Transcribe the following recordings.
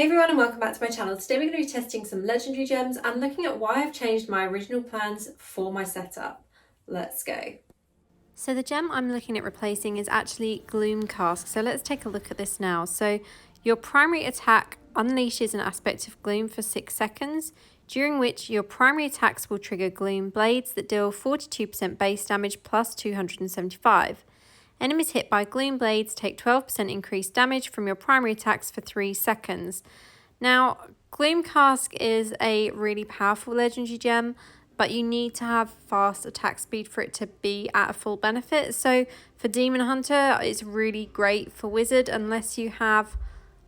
Hey everyone and welcome back to my channel. Today we're going to be testing some legendary gems and looking at why I've changed my original plans for my setup. Let's go. So the gem I'm looking at replacing is actually Gloom Cask. So let's take a look at this now. So your primary attack unleashes an aspect of Gloom for 6 seconds, during which your primary attacks will trigger Gloom Blades that deal 42% base damage plus 275. Enemies hit by Gloom Blades take 12% increased damage from your primary attacks for 3 seconds. Now, Gloom Cask is a really powerful legendary gem, but you need to have fast attack speed for it to be at a full benefit. So for Demon Hunter, it's really great. For Wizard, unless you have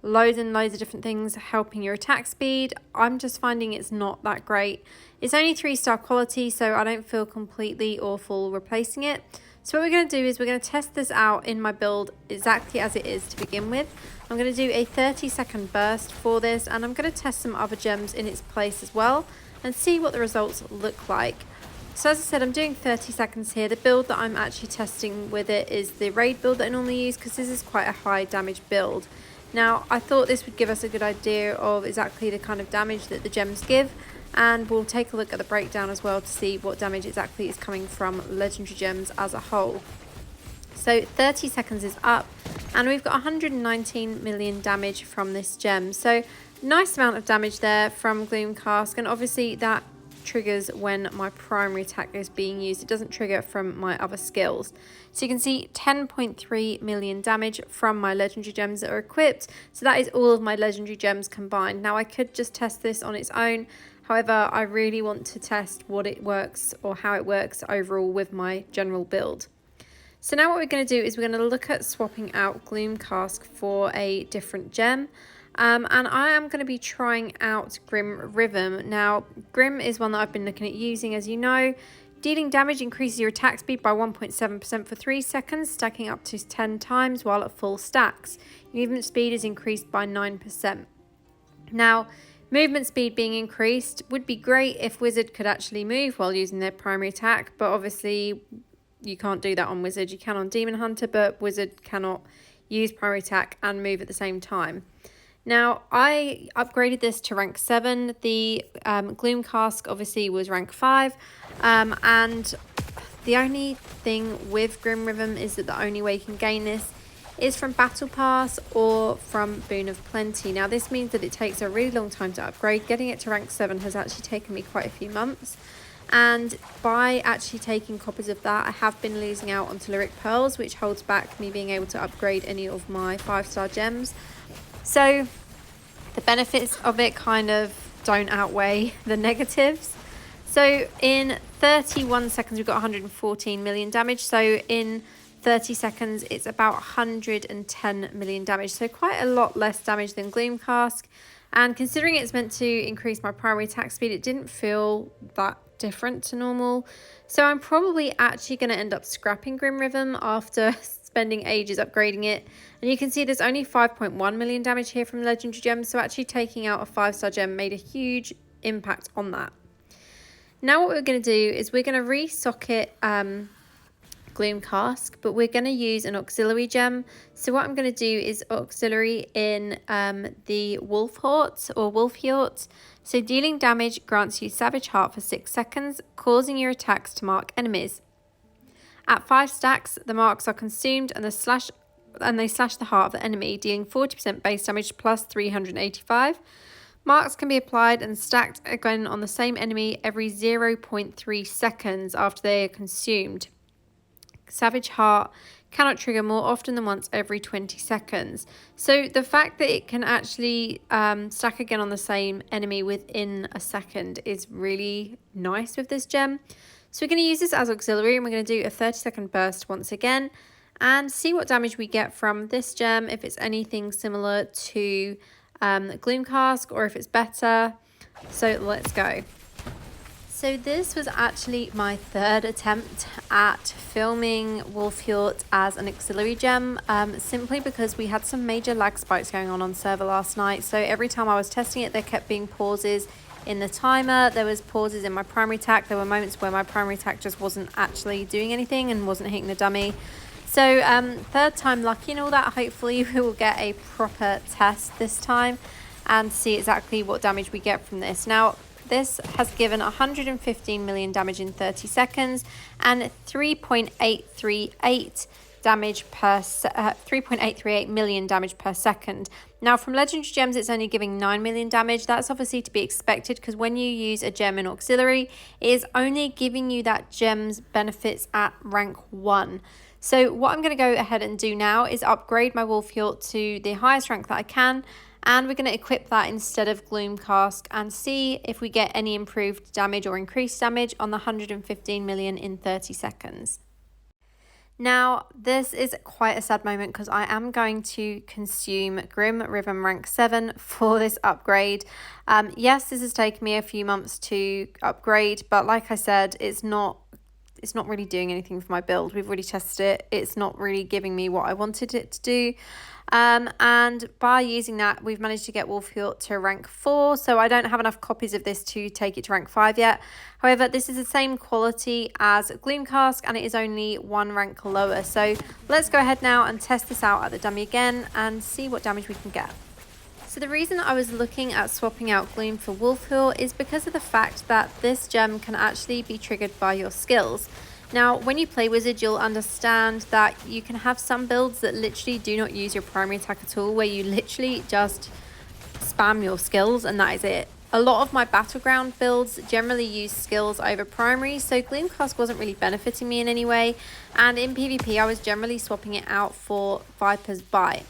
loads and loads of different things helping your attack speed, I'm just finding it's not that great. It's only 3-star quality, so I don't feel completely awful replacing it. So what we're going to do is we're going to test this out in my build exactly as it is to begin with. I'm going to do a 30-second burst for this, and I'm going to test some other gems in its place as well and see what the results look like. So as I said, I'm doing 30 seconds here. The build that I'm actually testing with it is the raid build that I normally use because this is quite a high damage build. Now, I thought this would give us a good idea of exactly the kind of damage that the gems give, and we'll take a look at the breakdown as well to see what damage exactly is coming from legendary gems as a whole. So 30 seconds is up, and we've got 119 million damage from this gem. So nice amount of damage there from Gloom Cask, and obviously that triggers when my primary attack is being used. It doesn't trigger from my other skills. So you can see 10.3 million damage from my legendary gems that are equipped. So that is all of my legendary gems combined. Now I could just test this on its own. However, I really want to test what it works or how it works overall with my general build. So now what we're going to do is we're going to look at swapping out Gloom Cask for a different gem. And I am going to be trying out Grim Rhythm. Now, Grim is one that I've been looking at using, as you know. Dealing damage increases your attack speed by 1.7% for 3 seconds, stacking up to 10 times while at full stacks. Movement speed is increased by 9%. Now, movement speed being increased would be great if Wizard could actually move while using their primary attack, but obviously you can't do that on Wizard. You can on Demon Hunter, but Wizard cannot use primary attack and move at the same time. Now, I upgraded this to rank 7. The Gloom Cask obviously was rank 5. And the only thing with Grim Rhythm is that the only way you can gain this is from Battle Pass or from Boon of Plenty. Now, this means that it takes a really long time to upgrade. Getting it to rank 7 has actually taken me quite a few months. And by actually taking copies of that, I have been losing out on Telluric Pearls, which holds back me being able to upgrade any of my 5-star gems. So the benefits of it kind of don't outweigh the negatives. So in 31 seconds, we've got 114 million damage. So in 30 seconds, it's about 110 million damage. So quite a lot less damage than Gloom Cask. And considering it's meant to increase my primary attack speed, it didn't feel that different to normal. So I'm probably actually going to end up scrapping Grim Rhythm after spending ages upgrading it. And you can see there's only 5.1 million damage here from legendary gems, so actually taking out a 5-star gem made a huge impact on that. Now what we're going to do is we're going to re-socket Gloom Cask, but we're going to use an auxiliary gem. So what I'm going to do is auxiliary in the Wolfho. So dealing damage grants you Savage Heart for 6 seconds, causing your attacks to mark enemies. At 5 stacks, the marks are consumed and they slash the heart of the enemy, dealing 40% base damage plus 385. Marks can be applied and stacked again on the same enemy every 0.3 seconds after they are consumed. Savage Heart cannot trigger more often than once every 20 seconds. So the fact that it can actually stack again on the same enemy within a second is really nice with this gem. So we're going to use this as auxiliary, and we're going to do a 30-second burst once again and see what damage we get from this gem, if it's anything similar to Gloom Cask or if it's better. So let's go. So this was actually my 3rd attempt at filming Wolfho as an auxiliary gem, simply because we had some major lag spikes going on server last night. So every time I was testing it, there kept being pauses in the timer, there was pauses in my primary attack, there were moments where my primary attack just wasn't actually doing anything and wasn't hitting the dummy. So 3rd time lucky and all that. Hopefully we will get a proper test this time. and see exactly what damage we get from this. Now, this has given 115 million damage in 30 seconds and 3.838 damage per 3.838 million damage per second. Now, from legendary gems, it's only giving 9 million damage. That's obviously to be expected because when you use a gem in auxiliary, it is only giving you that gem's benefits at rank 1. So what I'm going to go ahead and do now is upgrade my Wolfho to the highest rank that I can, and we're going to equip that instead of Gloom Cask and see if we get any improved damage or increased damage on the 115 million in 30 seconds. Now, this is quite a sad moment because I am going to consume Grim Rhythm rank 7 for this upgrade. Yes, this has taken me a few months to upgrade, but like I said, it's not really doing anything for my build. We've already tested it. It's not really giving me what I wanted it to do. And by using that, we've managed to get Wolfho to rank 4. So I don't have enough copies of this to take it to rank 5 yet. However, this is the same quality as Gloom Cask and it is only 1 rank lower. So let's go ahead now and test this out at the dummy again and see what damage we can get. So the reason I was looking at swapping out Gloom for Wolfho is because of the fact that this gem can actually be triggered by your skills. Now, when you play Wizard, you'll understand that you can have some builds that literally do not use your primary attack at all, where you literally just spam your skills and that is it. A lot of my battleground builds generally use skills over primary, so Gloom Cask wasn't really benefiting me in any way, and in PvP I was generally swapping it out for Viper's Bite.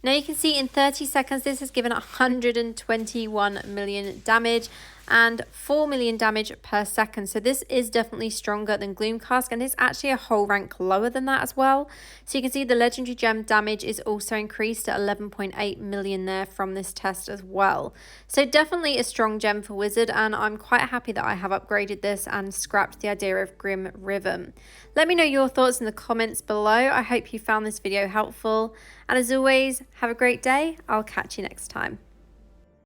Now you can see in 30 seconds this has given 121 million damage and 4 million damage per second. So this is definitely stronger than Gloom Cask and it's actually a whole rank lower than that as well. So you can see the legendary gem damage is also increased to 11.8 million there from this test as well. So definitely a strong gem for Wizard, and I'm quite happy that I have upgraded this and scrapped the idea of Grim Rhythm. Let me know your thoughts in the comments below. I hope you found this video helpful, and as always, have a great day. I'll catch you next time.